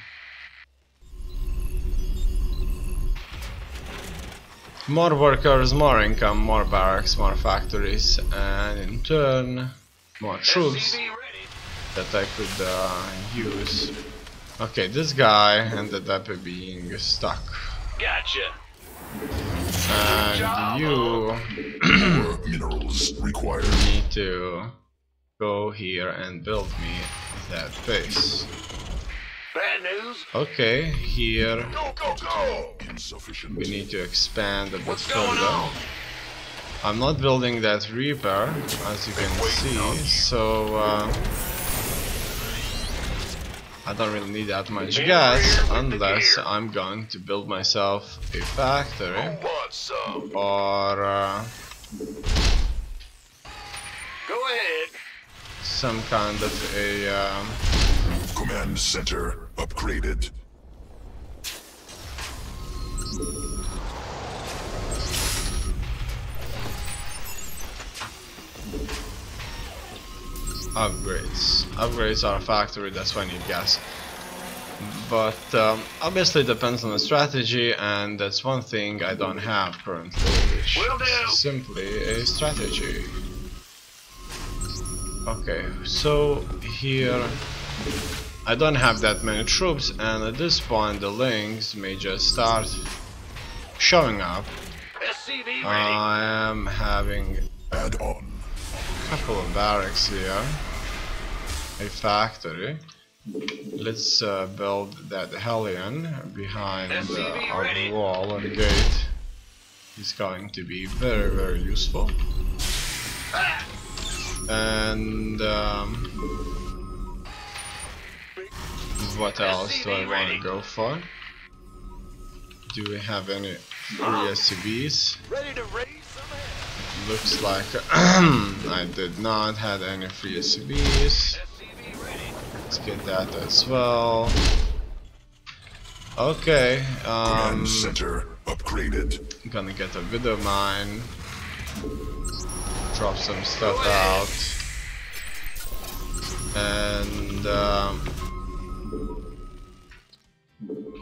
more workers, more income, more barracks, more factories, and in turn more troops SCV ready. that I could use. Okay, this guy ended up being stuck. Gotcha. And you More minerals required. need to go here and build me that base. Bad news. Okay, here Go, go, go. Insufficient. we need to expand a bit What's going further. on? I'm not building that Reaper, as you can see, so I don't really need that much gas unless I'm going to build myself a factory Want some? or Go ahead. some kind of a Command center upgraded. upgrades. Upgrades are a factory, that's why I need gas. But obviously it depends on the strategy, and that's one thing I don't have currently, which Will do. is simply a strategy. Okay, so here I don't have that many troops, and at this point the links may just start showing up. SCV ready. I am having Add on. couple of barracks here, a factory. Let's build that Hellion behind SCV our ready. wall or gate. It's going to be very, very useful. And what else do I want to go for? Do we have any free SCVs? Ready to raise some hell. Looks like I did not have any free SCVs. SCV ready. Let's get that as well. Okay, Command center upgraded. gonna get a bit of mine. Drop some stuff out. And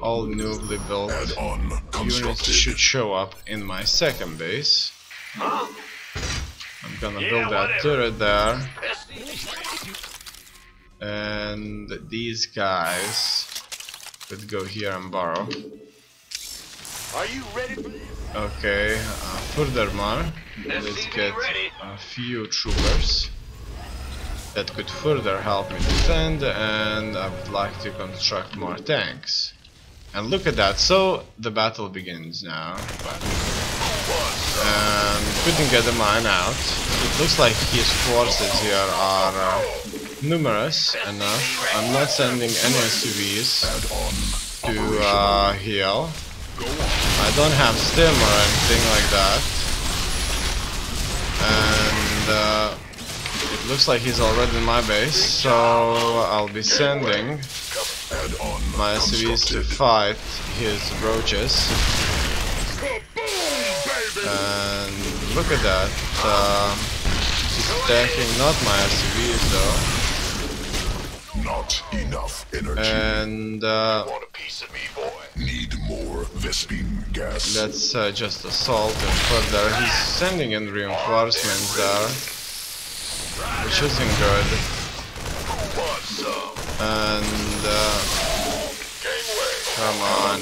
all newly built Add-on units constructed. should show up in my second base. I'm gonna build that turret there. SCV ready. And these guys could go here and borrow. Are you ready for this? Okay, furthermore, let's get a few troopers that could further help me defend, and I would like to construct more tanks. And look at that, so the battle begins now. And couldn't get the mine out. It looks like his forces here are numerous enough. I'm not sending any SUVs to heal. I don't have stim or anything like that. And it looks like he's already in my base, so I'll be sending my SUVs to fight his roaches. And look at that. He's attacking not my SUVs though. Not enough energy. And Want a piece of me, boy? Need more Vespine gas. let's just assault him further. He's sending in reinforcements there, which isn't good. Want some? And Gangway. come on.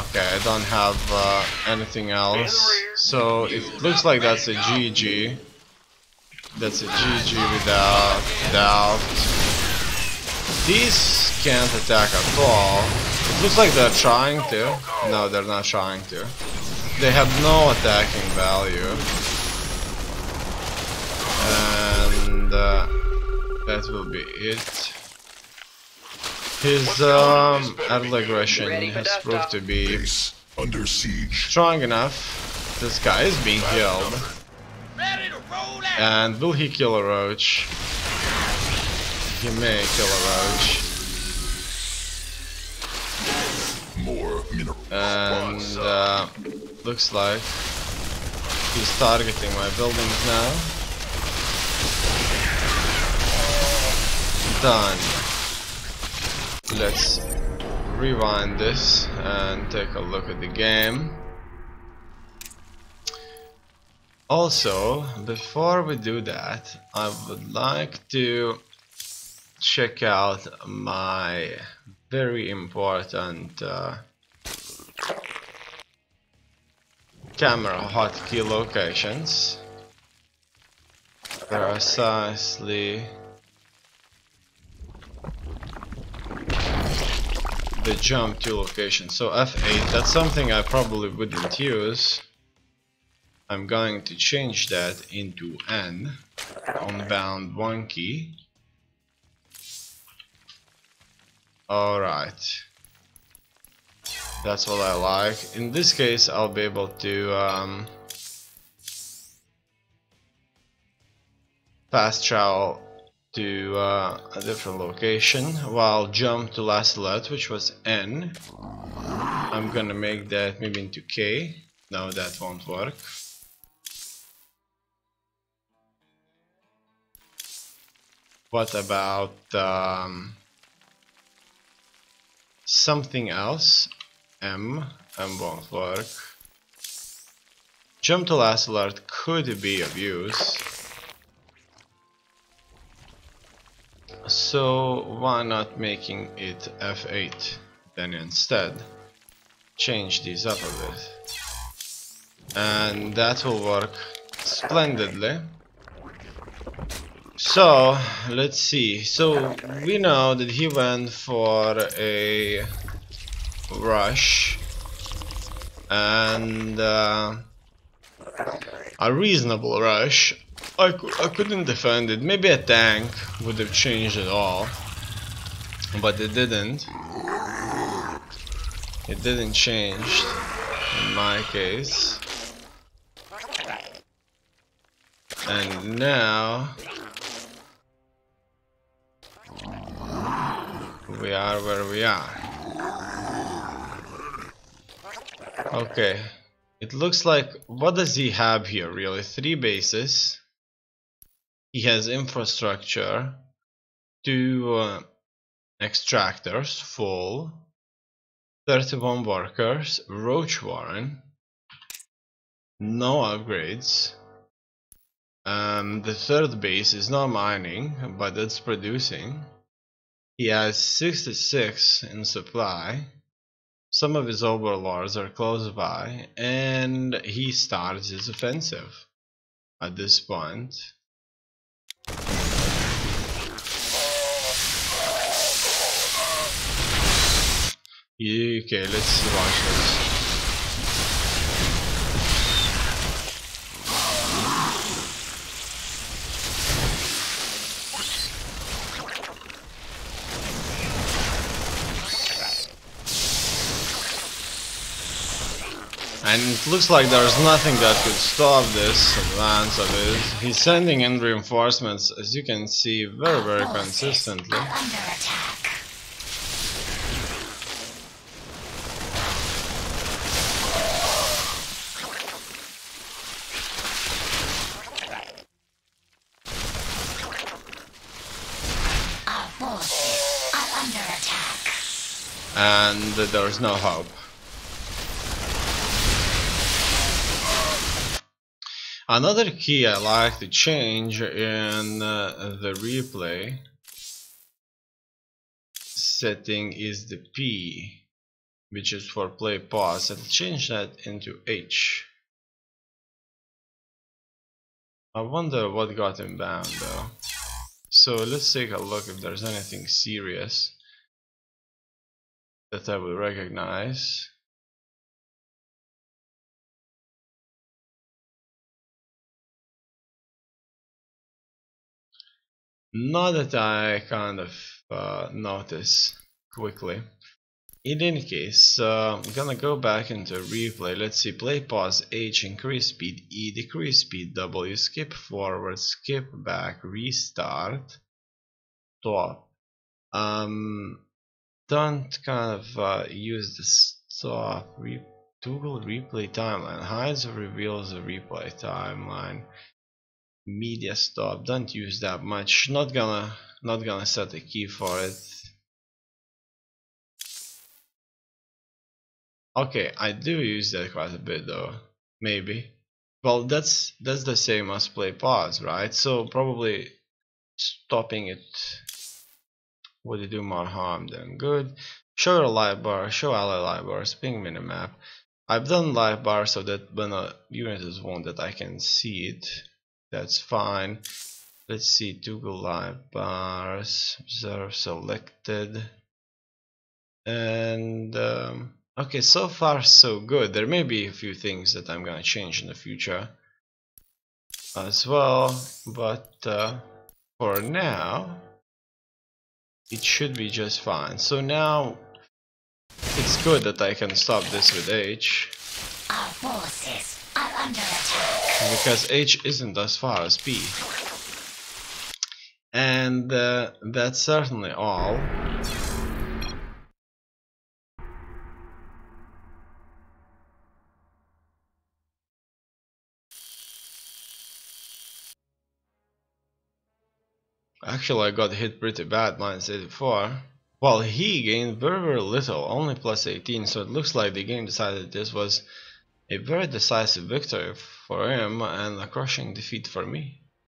Okay, I don't have anything else. So it looks like that's a GG. That's a GG without doubt. These can't attack at all. It looks like they're trying to. No, they're not trying to. They have no attacking value. And that will be it. His early aggression has proved to be Base under siege. strong enough. This guy is being healed. Ready to roll out. And will he kill a roach? He may kill a roach. More mineral. And looks like he's targeting my buildings now. Done. Let's rewind this and take a look at the game. Also, before we do that, I would like to check out my very important camera hotkey locations. Precisely the jump to location. So F8, that's something I probably wouldn't use. I'm going to change that into N on bound 1 key. Alright. That's what I like. In this case, I'll be able to fast travel to a different location, while jump to last alert, which was N. I'm gonna make that maybe into K. No, that won't work. What about something else? M won't work. Jump to last alert could be of use. So why not making it F8 then instead? Change these up a bit. And that will work splendidly. So let's see. So we know that he went for a rush and a reasonable rush. I couldn't defend it. Maybe a tank would have changed it all, but it didn't. It didn't change in my case. And now we are where we are. Okay, it looks like, what does he have here really? 3 bases. He has infrastructure, 2 extractors full, 31 workers, roach warren, no upgrades. The 3rd base is not mining, but it's producing. He has 66 in supply. Some of his overlords are close by, and he starts his offensive at this point. Okay, let's watch this. And it looks like there's nothing that could stop this advance of his. He's sending in reinforcements, as you can see, very consistently. And there's no hope. Another key I like to change in the replay setting is the P, which is for play pause. I'll change that into H. I wonder what got him banned though. So let's take a look if there's anything serious that I will recognize. Not that I kind of notice quickly. In any case, I'm gonna go back into replay. Let's see, play pause H, increase speed E, decrease speed W, skip forward, skip back, restart, stop. Don't kind of use the stop, toggle replay timeline, hides or reveals the replay timeline. Media stop, don't use that much. Not gonna set a key for it. Okay, I do use that quite a bit though. Maybe. Well, that's the same as play pause, right? So probably stopping it would do more harm than good. Show live bar, show ally live bars, ping minimap. I've done live bar so that when a unit is wounded I can see it. That's fine. Let's see, toggle live bars, observe selected, and okay, so far so good. There may be a few things that I'm gonna change in the future as well, but for now it should be just fine. So now it's good that I can stop this with H. Our forces are under attack. Because H isn't as far as P. And that's certainly all. Actually, I got hit pretty bad, -84. Well, he gained very little, only +18, so it looks like the game decided this was a very decisive victory for him and a crushing defeat for me.